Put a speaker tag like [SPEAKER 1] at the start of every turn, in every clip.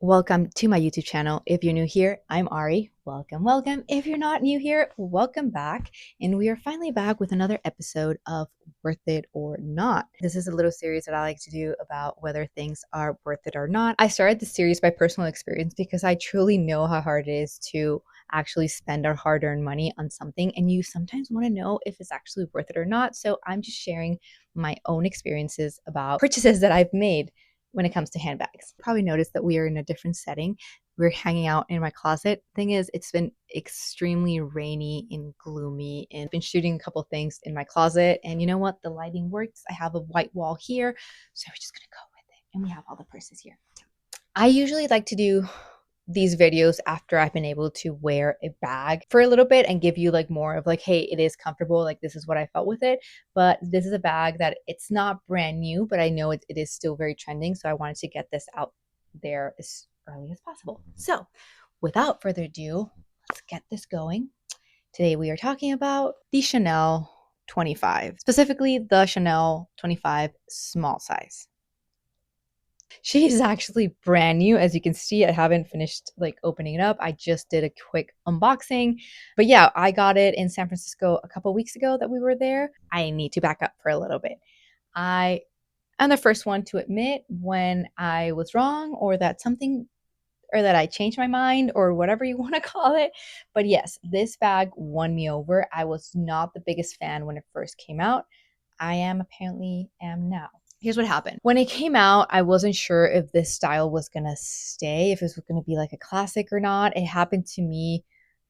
[SPEAKER 1] Welcome to my YouTube channel. If you're new here, I'm Ari. Welcome, welcome. If you're not new here, welcome back. And we are finally back with another episode of Worth It or Not. This is a little series that I like to do about whether things are worth it or not. I started this series by personal experience because I truly know how hard it is to actually spend our hard-earned money on something, and you sometimes want to know if it's actually worth it or not. So I'm just sharing my own experiences about purchases that I've made when it comes to handbags. Probably noticed that we are in a different setting. We're hanging out in my closet. Thing is, it's been extremely rainy and gloomy, and I've been shooting a couple things in my closet. And you know what? The lighting works. I have a white wall here, so we're just gonna go with it. And we have all the purses here. I usually like to do these videos after I've been able to wear a bag for a little bit and give you like more of like, hey, it is comfortable. Like this is what I felt with it. But this is a bag that it's not brand new, but I know it is still very trending. So I wanted to get this out there as early as possible. So without further ado, let's get this going. Today we are talking about the Chanel 25, specifically the Chanel 25 small size. She is actually brand new. As you can see, I haven't finished like opening it up. I just did a quick unboxing. But yeah, I got it in San Francisco a couple weeks ago that we were there. I need to back up for a little bit. I am the first one to admit when I was wrong or that something or that I changed my mind or whatever you want to call it. But yes, this bag won me over. I was not the biggest fan when it first came out. I apparently am now. Here's what happened. When it came out, I wasn't sure if this style was going to stay, if it was going to be like a classic or not. It happened to me.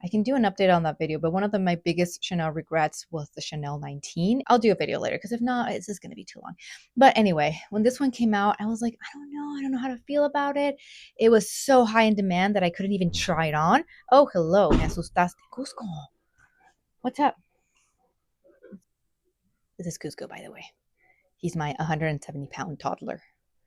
[SPEAKER 1] I can do an update on that video, but one of my biggest Chanel regrets was the Chanel 19. I'll do a video later because if not, it's just going to be too long. But anyway, when this one came out, I was like, I don't know. I don't know how to feel about it. It was so high in demand that I couldn't even try it on. Oh, hello. Me asustaste. Cusco. What's up? This is Cusco, by the way. He's my 170-pound toddler.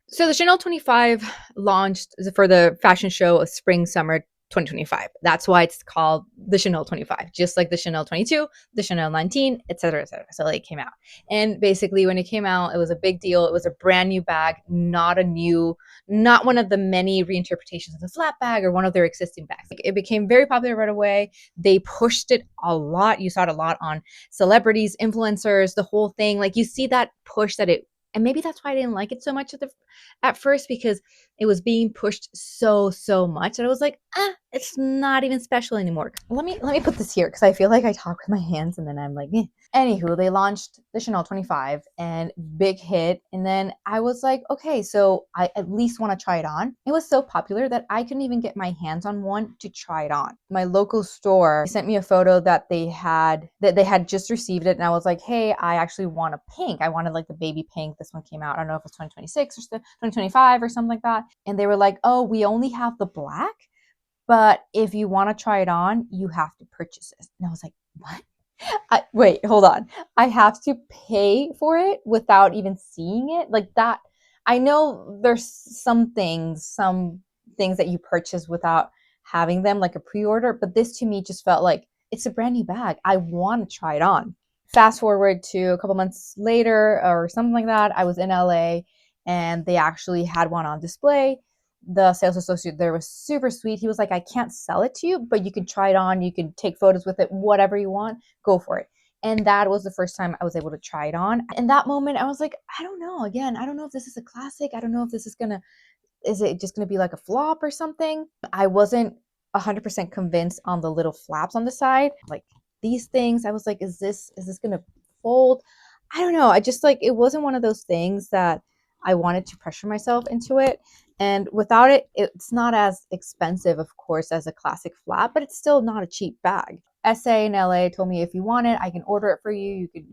[SPEAKER 1] So the Chanel 25 launched for the fashion show of spring summer 2025. That's why it's called the Chanel 25, just like the Chanel 22, the Chanel 19, etc., etc. So it came out. And basically when it came out, it was a big deal. It was a brand new bag, not one of the many reinterpretations of the flat bag or one of their existing bags. It became very popular right away. They pushed it a lot. You saw it a lot on celebrities, influencers, the whole thing. Like you see that push that it, and maybe that's why I didn't like it so much at first, because it was being pushed so much that I was like, it's not even special anymore. Let me put this here because I feel like I talk with my hands and then I'm like, eh. Anywho, they launched the Chanel 25 and big hit. And then I was like, okay, so I at least want to try it on. It was so popular that I couldn't even get my hands on one to try it on. My local store sent me a photo that they had just received it. And I was like, hey, I actually want a pink. I wanted like the baby pink. This one came out. I don't know if it's 2026 or 2025 or something like that. And they were like, oh, we only have the black, but if you want to try it on, you have to purchase this. And I was like, what? Wait, hold on. I have to pay for it without even seeing it? Like that. I know there's some things that you purchase without having them, like a pre-order, but this to me just felt like it's a brand new bag. I want to try it on. Fast forward to a couple months later or something like that, I was in LA and they actually had one on display. The sales associate there was super sweet. He was like, I can't sell it to you, but you can try it on. You can take photos with it, whatever you want, go for it. And that was the first time I was able to try it on. In that moment, I was like, I don't know. Again, I don't know if this is a classic. I don't know if this is it just gonna be like a flop or something? I wasn't 100% convinced on the little flaps on the side. Like these things, I was like, is this gonna fold? I don't know. I just like, it wasn't one of those things that I wanted to pressure myself into it. And without it, it's not as expensive, of course, as a classic flap, but it's still not a cheap bag. SA in LA told me if you want it, I can order it for you. You could,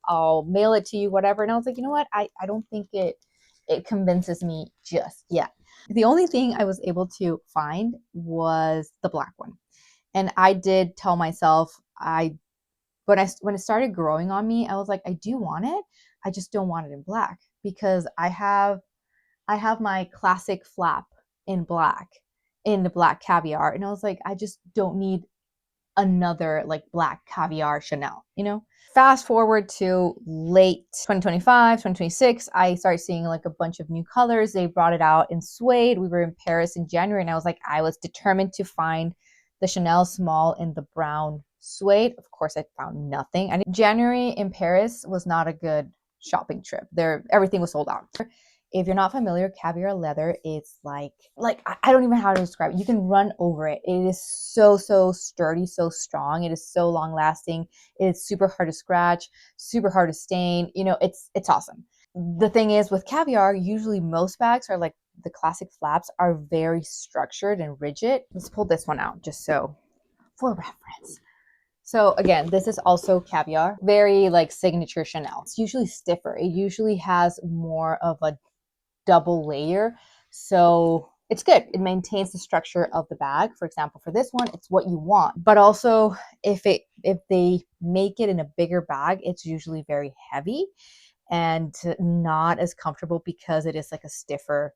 [SPEAKER 1] I'll mail it to you, whatever. And I was like, you know what? I don't think it convinces me just yet. The only thing I was able to find was the black one. And I did tell myself, when it started growing on me, I was like, I do want it. I just don't want it in black because I have my classic flap in black, in the black caviar. And I was like, I just don't need another like black caviar Chanel, you know? Fast forward to late 2025, 2026, I started seeing like a bunch of new colors. They brought it out in suede. We were in Paris in January, and I was determined to find the Chanel small in the brown suede. Of course, I found nothing. And January in Paris was not a good shopping trip. There, everything was sold out. If you're not familiar, caviar leather is like I don't even know how to describe it. You can run over it. It is so sturdy, so strong. It is so long lasting. It is super hard to scratch, super hard to stain. You know, it's awesome. The thing is with caviar, usually most bags are like the classic flaps are very structured and rigid. Let's pull this one out just so for reference. So again, this is also caviar, very like signature Chanel. It's usually stiffer. It usually has more of a double layer. So it's good. It maintains the structure of the bag. For example, for this one, it's what you want. But also if they make it in a bigger bag, it's usually very heavy and not as comfortable because it is like a stiffer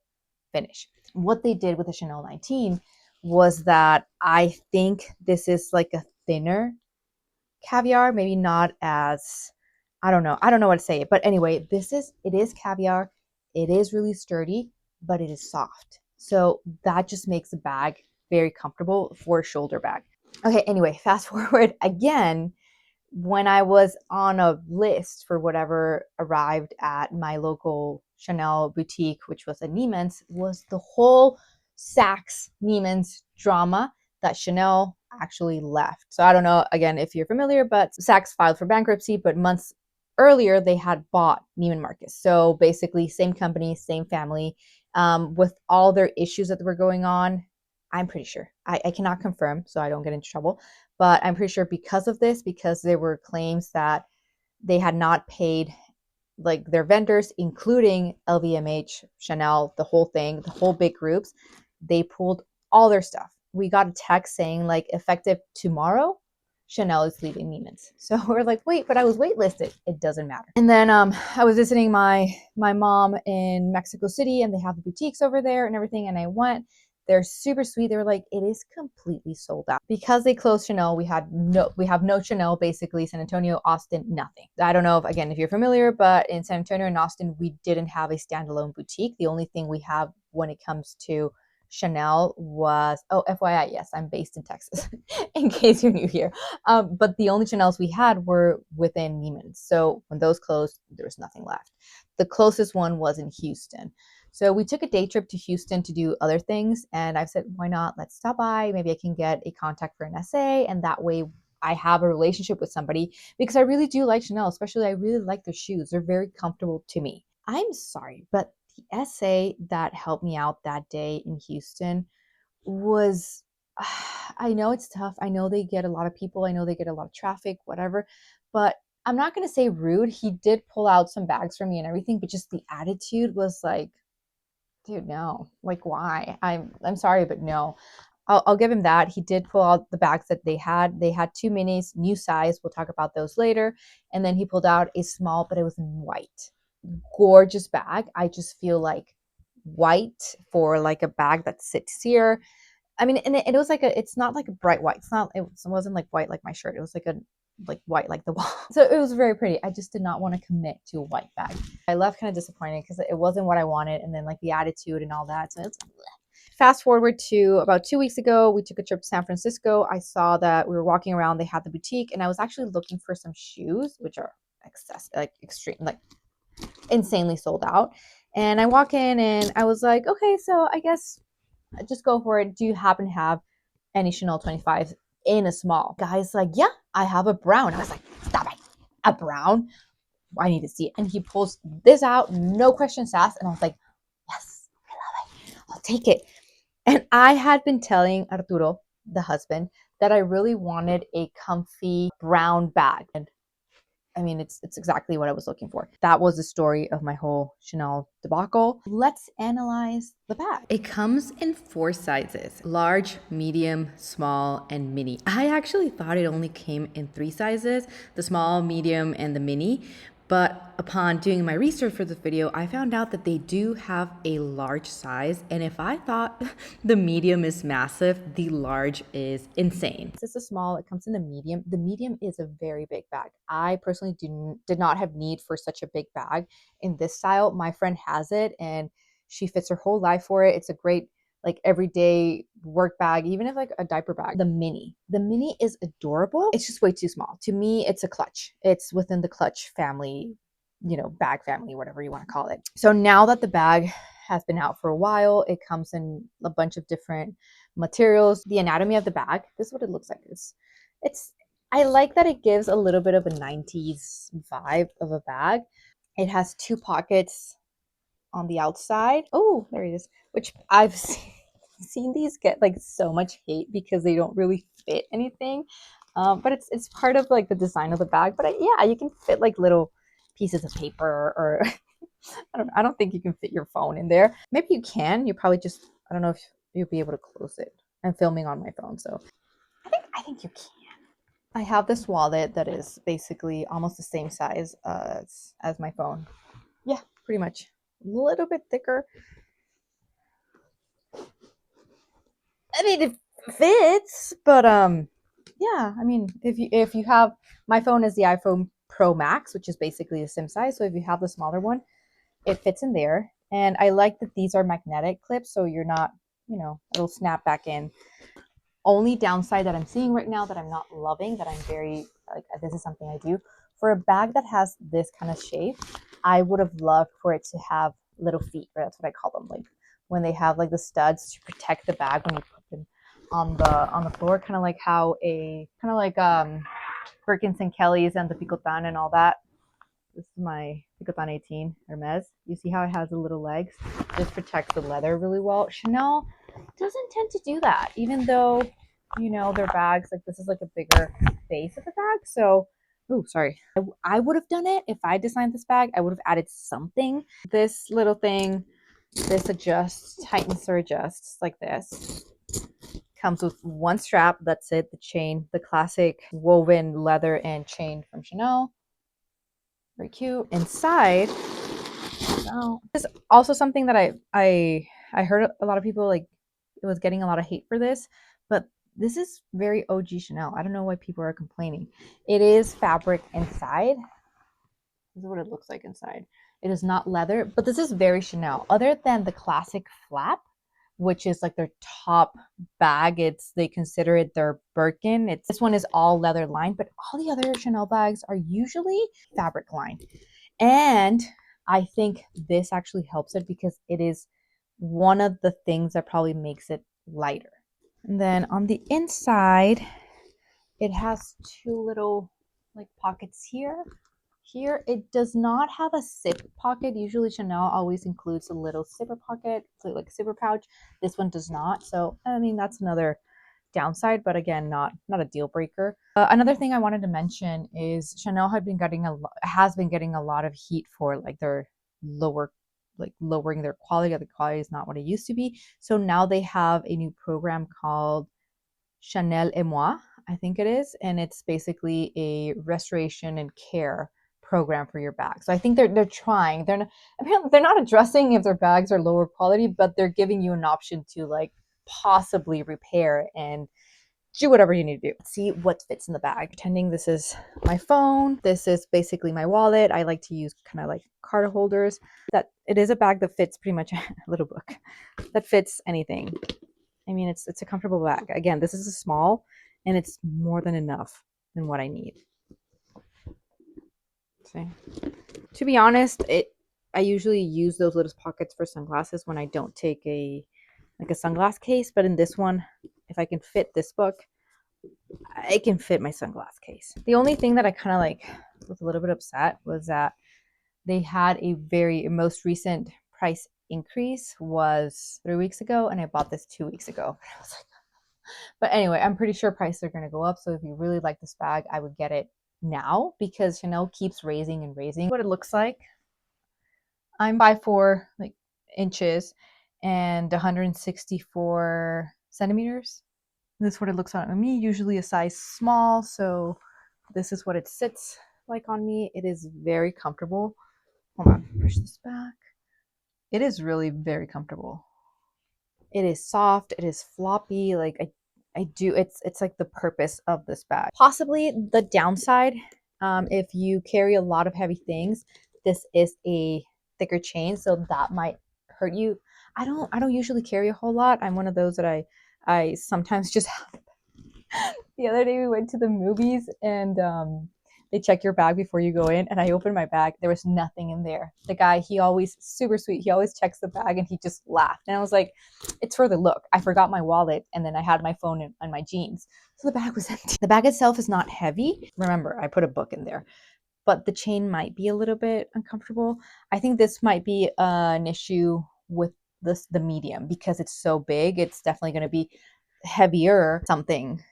[SPEAKER 1] finish. What they did with the Chanel 19 was that I think this is like a thinner caviar, maybe not as, I don't know what to say. But anyway, it is caviar. It is really sturdy, but it is soft. So that just makes the bag very comfortable for a shoulder bag. Okay, anyway, fast forward again. When I was on a list for whatever arrived at my local Chanel boutique, which was a Neiman's, was the whole Saks Neiman's drama that Chanel actually left. So I don't know, again, if you're familiar, but Saks filed for bankruptcy, but months earlier they had bought Neiman Marcus. So basically same company, same family, with all their issues that were going on. I'm pretty sure, I cannot confirm so I don't get into trouble, but I'm pretty sure because of this, because there were claims that they had not paid like their vendors, including LVMH, Chanel, the whole thing, the whole big groups, they pulled all their stuff. We got a text saying like effective tomorrow, Chanel is leaving Neiman's. So we're like, wait, but I was waitlisted. It doesn't matter. And then I was visiting my mom in Mexico City, and they have the boutiques over there and everything. And I went. They're super sweet. They were like, it is completely sold out. Because they closed Chanel, we have no Chanel, basically. San Antonio, Austin, nothing. I don't know if you're familiar, but in San Antonio and Austin, we didn't have a standalone boutique. The only thing we have when it comes to Chanel was, oh, FYI, yes, I'm based in Texas, in case you're new here. But the only Chanels we had were within Neiman's. So when those closed, there was nothing left. The closest one was in Houston. So we took a day trip to Houston to do other things. And I said, why not? Let's stop by. Maybe I can get a contact for an SA. And that way I have a relationship with somebody, because I really do like Chanel, especially I really like their shoes. They're very comfortable to me. I'm sorry, but the SA that helped me out that day in Houston was, I know it's tough. I know they get a lot of people. I know they get a lot of traffic, whatever. But I'm not going to say rude. He did pull out some bags for me and everything, but just the attitude was like, dude, no, like why? I'm sorry, but no. I'll give him that. He did pull out the bags that they had. They had two minis, new size. We'll talk about those later. And then he pulled out a small, but it was in white. Gorgeous bag. I just feel like white for like a bag that sits here. I mean, and it was like it's not like a bright white. It wasn't like white like my shirt. It was like white like the wall. So it was very pretty. I just did not want to commit to a white bag. I left kind of disappointed because it wasn't what I wanted, and then like the attitude and all that. So it's fast forward to about 2 weeks ago, we took a trip to San Francisco. I saw that we were walking around, they had the boutique, and I was actually looking for some shoes, which are extreme, like insanely sold out. And I walk in and I was like, okay, so I guess just go for it. Do you happen to have any Chanel 25s in a small? Guy's like, yeah, I have a brown. I was like, stop it, a brown? I need to see it. And he pulls this out, no questions asked. And I was like, yes, I love it. I'll take it. And I had been telling Arturo, the husband, that I really wanted a comfy brown bag. And I mean, it's exactly what I was looking for. That was the story of my whole Chanel debacle. Let's analyze the bag. It comes in 4 sizes: large, medium, small, and mini. I actually thought it only came in 3 sizes: the small, medium, and the mini. But upon doing my research for this video, I found out that they do have a large size. And if I thought the medium is massive, the large is insane. This is a small, it comes in the medium. The medium is a very big bag. I personally did not have need for such a big bag in this style. My friend has it and she fits her whole life for it. It's a great like everyday work bag, even if like a diaper bag. The mini is adorable. It's just way too small. To me, it's a clutch. It's within the clutch family, you know, bag family, whatever you want to call it. So now that the bag has been out for a while, it comes in a bunch of different materials. The anatomy of the bag, this is what it looks like. It's I like that it gives a little bit of a 90s vibe of a bag. It has two pockets on the outside. Oh, there it is. Which I've seen these get like so much hate because they don't really fit anything. But it's part of like the design of the bag. But yeah, you can fit like little pieces of paper or I don't think you can fit your phone in there. Maybe you can. You probably just I don't know if you'll be able to close it. I'm filming on my phone, so I think you can. I have this wallet that is basically almost the same size as my phone. Yeah, pretty much. A little bit thicker. I mean, it fits, but yeah. I mean, if you have my phone is the iPhone Pro Max, which is basically the same size. So if you have the smaller one, it fits in there. And I like that these are magnetic clips, so you're not, you know, it'll snap back in. Only downside that I'm seeing right now that I'm not loving, that I'm very like this is something I do for a bag that has this kind of shape. I would have loved for it to have little feet, or that's what I call them, like when they have like the studs to protect the bag when you put them on the floor, kind of like how a kind of like Birkins and Kellys and the Picotan and all that. This is my Picotan 18 Hermes. You see how it has the little legs? This protects the leather really well. Chanel doesn't tend to do that, even though, you know, their bags, like this is like a bigger base of the bag. So, oh, sorry. I would have done it if I designed this bag. I would have added something. This little thing, this adjusts, tightens or adjusts like this. Comes with one strap. That's it. The chain, the classic woven leather and chain from Chanel. Very cute. Inside, oh, this is also something that I heard a lot of people like it was getting a lot of hate for this, but this is very OG Chanel. I don't know why people are complaining. It is fabric inside. This is what it looks like inside. It is not leather, but this is very Chanel. Other than the classic flap, which is like their top bag, they consider it their Birkin. This one is all leather lined, but all the other Chanel bags are usually fabric lined. And I think this actually helps it because it is one of the things that probably makes it lighter. And then on the inside, it has two little like pockets here. Here, it does not have a zip pocket. Usually Chanel always includes a little zipper pocket, so like a zipper pouch. This one does not. So, I mean, that's another downside, but again, not a deal breaker. Another thing I wanted to mention is Chanel has been getting a lot of heat for like their lowering their quality. The quality is not what it used to be. So now they have a new program called Chanel et Moi, I think it is, and it's basically a restoration and care program for your bag. So I think they're trying. They're not addressing if their bags are lower quality, but they're giving you an option to like possibly repair and do whatever you need to do. See what fits in the bag. Pretending this is my phone. This is basically my wallet. I like to use kind of like card holders. That it is a bag that fits pretty much a little book that fits anything. I mean, it's a comfortable bag. Again, this is a small, and it's more than enough than what I need. See? To be honest, I usually use those little pockets for sunglasses when I don't take a sunglass case. But in this one, if I can fit this book, I can fit my sunglass case. The only thing that I kind of like was a little bit upset was that they had a most recent price increase was 3 weeks ago, and I bought this 2 weeks ago. I was like, but anyway, I'm pretty sure prices are going to go up. So if you really like this bag, I would get it now because Chanel keeps raising and raising. What it looks like. I'm 5'4" like inches and 164 centimeters. This is what it looks like on me. Usually a size small, so this is what it sits like on me. It is very comfortable. Hold on, push this back. It is really very comfortable. It is soft, it is floppy. Like I do, it's like the purpose of this bag. Possibly the downside, if you carry a lot of heavy things, this is a thicker chain, so that might hurt you. I don't usually carry a whole lot. I'm one of those that I sometimes just the other day we went to the movies and they check your bag before you go in, and I opened my bag. There was nothing in there. The guy, he always super sweet. He always checks the bag and he just laughed. And I was like, it's for the look. I forgot my wallet and then I had my phone in my jeans. So the bag was empty. The bag itself is not heavy. Remember, I put a book in there, but the chain might be a little bit uncomfortable. I think this might be an issue with the medium because it's so big. It's definitely going to be heavier, something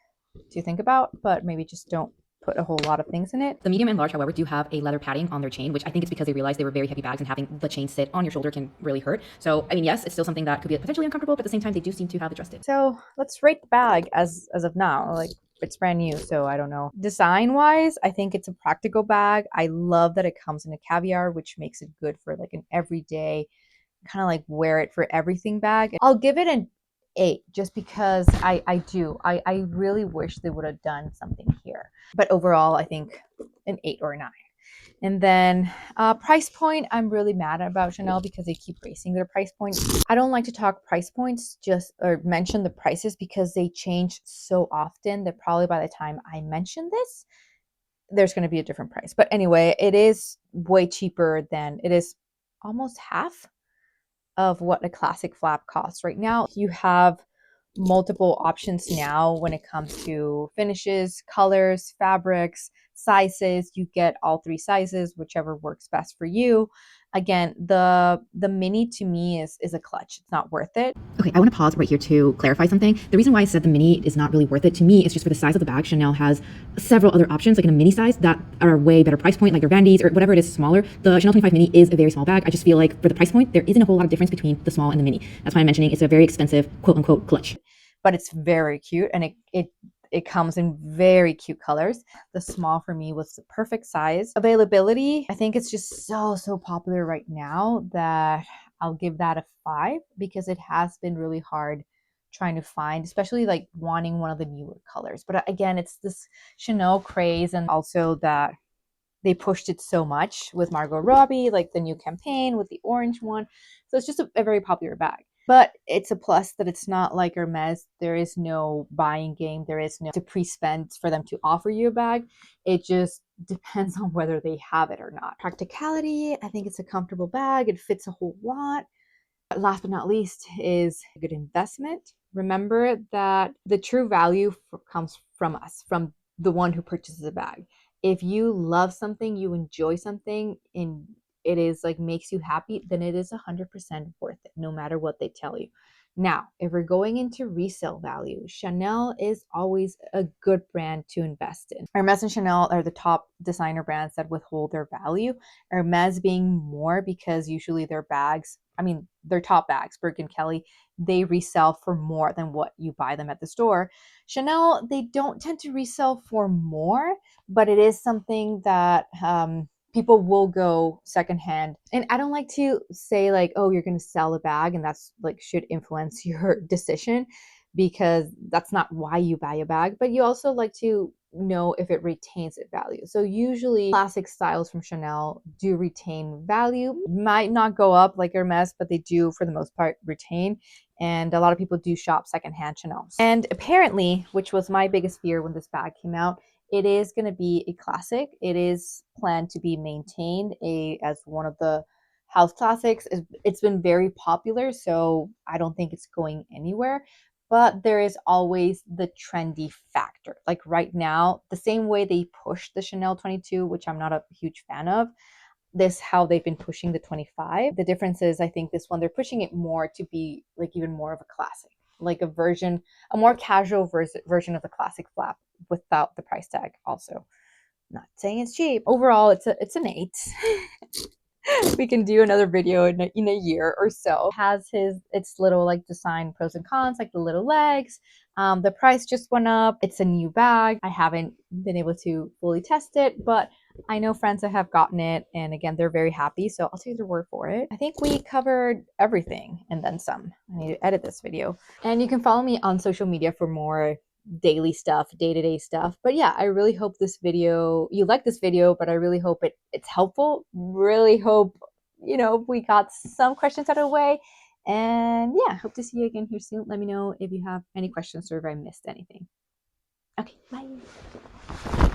[SPEAKER 1] to think about, but maybe just don't put a whole lot of things in it.
[SPEAKER 2] The medium and large, however, do have a leather padding on their chain, which I think it's because they realized they were very heavy bags and having the chain sit on your shoulder can really hurt. So, I mean, yes, it's still something that could be potentially uncomfortable, but at the same time, they do seem to have addressed it.
[SPEAKER 1] So let's rate the bag as of now. Like, it's brand new, so I don't know. Design wise, I think it's a practical bag. I love that it comes in a caviar, which makes it good for like an everyday kind of like wear it for everything bag. I'll give it an 8 just because I really wish they would have done something here. But overall, I think an 8 or a 9. And then price point, I'm really mad about Chanel because they keep raising their price point. I don't like to talk price points or mention the prices because they change so often that probably by the time I mention this, there's going to be a different price. But anyway, it is way cheaper than it is almost half of what a classic flap costs right now. You have multiple options now when it comes to finishes, colors, fabrics, sizes. You get all 3 sizes, whichever works best for you. Again, the mini to me is a clutch. It's not worth it.
[SPEAKER 2] Okay, I want to pause right here to clarify something. The reason why I said the mini is not really worth it to me is just for the size of the bag. Chanel has several other options, like in a mini size, that are way better price point, like your Vandy's or whatever it is smaller. The Chanel 25 mini is a very small bag. I just feel like for the price point, there isn't a whole lot of difference between the small and the mini. That's why I'm mentioning it's a very expensive, quote unquote, clutch.
[SPEAKER 1] But it's very cute, and it comes in very cute colors. The small for me was the perfect size. Availability, I think it's just so popular right now that I'll give that a 5 because it has been really hard trying to find, especially like wanting one of the newer colors. But again, it's this Chanel craze, and also that they pushed it so much with Margot Robbie, like the new campaign with the orange one. So it's just a very popular bag. But it's a plus that it's not like Hermes. There is no buying game. There is no to pre-spend for them to offer you a bag. It just depends on whether they have it or not. Practicality, I think it's a comfortable bag. It fits a whole lot. Last but not least is a good investment. Remember that the true value comes from us, from the one who purchases a bag. If you love something, you enjoy something, and it is like makes you happy, then it is 100% worth it, no matter what they tell you. Now, if we're going into resale value, Chanel is always a good brand to invest in. Hermes and Chanel are the top designer brands that withhold their value. Hermes being more because usually their bags, I mean, their top bags, Birkin Kelly, they resell for more than what you buy them at the store. Chanel, they don't tend to resell for more, but it is something that people will go secondhand. And I don't like to say like, oh, you're going to sell a bag and that's like should influence your decision, because that's not why you buy a bag. But you also like to know if it retains its value. So usually classic styles from Chanel do retain value. Might not go up like Hermes, but they do for the most part retain. And a lot of people do shop secondhand Chanel. And apparently, which was my biggest fear when this bag came out, it is going to be a classic. It is planned to be maintained as one of the house classics. It's been very popular, so I don't think it's going anywhere. But there is always the trendy factor. Like right now, the same way they pushed the Chanel 22, which I'm not a huge fan of, this how they've been pushing the 25. The difference is, I think this one, they're pushing it more to be like even more of a classic, like a more casual version of the classic flap without the price tag. Also, not saying it's cheap. Overall, it's an 8. we can do another video in a year or so. It has its little like design pros and cons, like the little legs. The price just went up. It's a new bag. I haven't been able to fully test it, but I know friends that have gotten it, and again, they're very happy. So I'll take their word for it. I think we covered everything and then some. I need to edit this video. And you can follow me on social media for more daily stuff, day-to-day stuff. But yeah, I really hope you like this video, but I really hope it's helpful. Really hope, we got some questions out of the way. And yeah, hope to see you again here soon. Let me know if you have any questions or if I missed anything. Okay, bye.